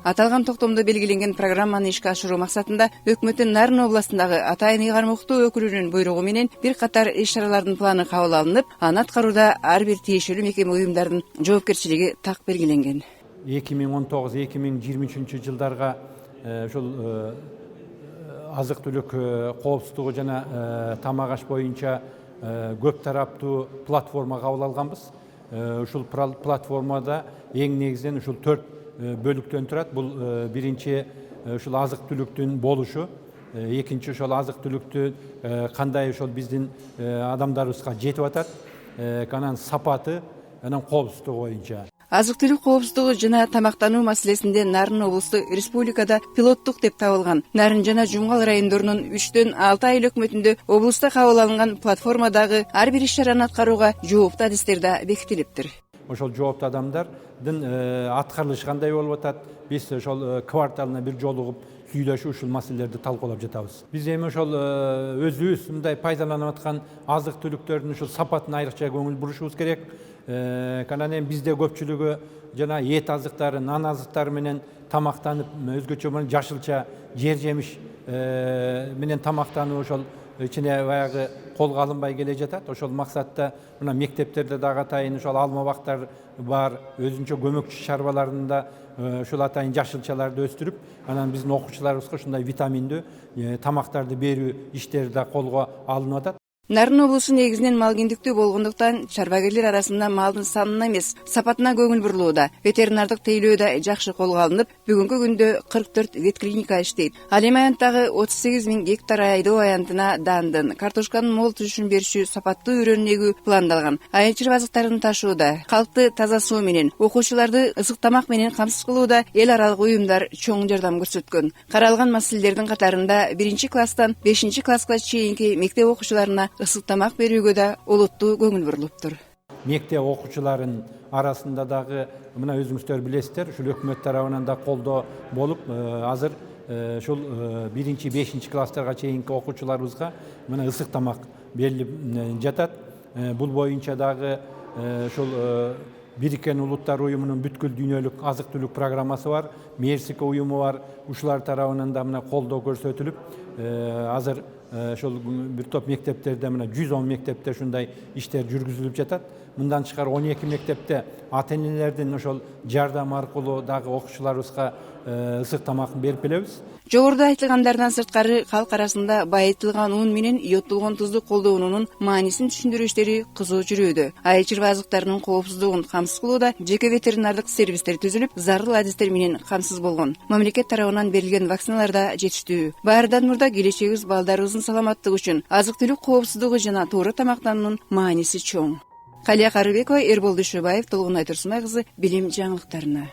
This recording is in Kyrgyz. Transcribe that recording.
Аталган токтомдо белгиленген программаны ишке ашыруу максатында өкмөттүн Нарын областындагы Атайын ыйгармыктуу өкүлүнүн буйругу менен бир катар иш-чаралардын планы кабыл алынып, аны аткарууда ар бир тиешелүү мекеме уюмдардын жоопкерчилиги так белгиленген. 2019-2023 жылдарга ушул азык түлүк коопсуздугу жана тамак аш боюнча көп тараптуу платформа кабыл алганбыз. Ушул платформада эң негизинен ушул 4 бөлүктөн турат. Бул биринчи ушул азык түлүктүн болушу, экинчи ошол азык түлүктү кандай ошол биздин адамдарыбызга жетип атат, анан сапаты, анан коопсуздугу боюнча. Азык-түлүк коопсуздугу жана тамактануу маселесинде Нарын облусту республикада пилоттук деп табылган. Нарын жана Жумгал райондорунун 3-төн 6 айыл өкмөтүндө облуста кабыл алынган платформадагы ар бир иш-чараны аткарууга жооптуу адистер да бекитилиптир. Ошол жооптуу адамдардын аткарылышы кандай болуп атат? Биз ошол кварталына бир жолугуп сүйлөшүп ушул маселелерди талкуулап жатабыз. Биз эми ошол өзүбүз мындай пайдаланып аткан азык түлүктөрдүн ушул сапатына айрыкча көңүл бурушубуз керек. Анан эми бизде көпчүлүгү жана эт азыктары, нан азыктары менен тамактанып, өзгөчө жашылча жер жемиш менен тамактануу ошол ичине баягы колго алынбай келе жатат. Ошол максатта мына мектептерде дагы атайын ошол алма бактар бар, өзүнчө көмөкчү чарбаларында ушул атайын жашылчаларды өстүрүп, анан биздин окуучуларыбызга ушундай витаминдүү тамактарды берүү иштери да колго алынып атат. Нарын облусу негизинен мал киндиктүү болгондуктан чарбагерлер арасында малдын санына эмес, сапатына көңүл бурулууда. Ветеринардык тейлөө да жакшы колго алынып, бүгүнкү күндө 44 ветклиника иштейт. Ал эми аянттагы 38 000 гектар айдоо аянтына дандын, картошканын мол түшүшүн берүүчү сапаттуу үрөнүн эгүү пландалган. Айыл азыктарын ташууда, калкты таза суу менен, окуучуларды ысык тамак менен камсыз кылууда эл аралык уюмдар чоң жардам көрсөткөн. Каралган маселелердин катарында 1-класстан 5-класска чейинки мектеп окуучуларына ысык тамак берүүгө да олуттуу көңүл бурулуптур. Мектеп окуучуларынын арасында дагы мына өзүңүздөр билесиздер, ушул өкмөт тарабынан да колдоо болуп, азыр ушул 1-5 класстарга чейинки окуучуларыбызга мына ысык тамак берилип жатат. Бул боюнча дагы ушул Бириккен Улуттар уюмунун бүткүл дүйнөлүк азык түлүк программасы бар, Мерсика уюму бар. Ушулар тарабынан да мына колдоо көрсөтүлүп, азыр ошол бир топ мектептерде мына 110 мектепте ушундай иштер жүргүзүлүп жатат. Мындан тышкары 12 мектепте ата-энелердин ошол жардам аркылуу дагы окуучуларыбызга ысык тамакын берип келебиз. Жогоруда айтылгандардан сырткары калк арасында байытылган ун менен йодтулган тузду колдонуунун маанисин түшүндүрүү иштери кызуу жүрүүдө. Айыл чарба азыктарынын коопсуздугун камсыз кылууда жеке ветеринардык сервистер түзүлүп, зарыл адистер менен камсыз болгон. Мамлекет тарабынан берилген вакциналар да жетиштүү. Баарынан мурда келечегибиз балдарыбыздын саламаттыгы үчүн азык-түлүк коопсуздугу жана туура тамактануунун мааниси чоң. Калия Карыбекова, Эрбол Дүйшөбаев, Толгунай Турсунай кызы, Билим жаңылыктарына.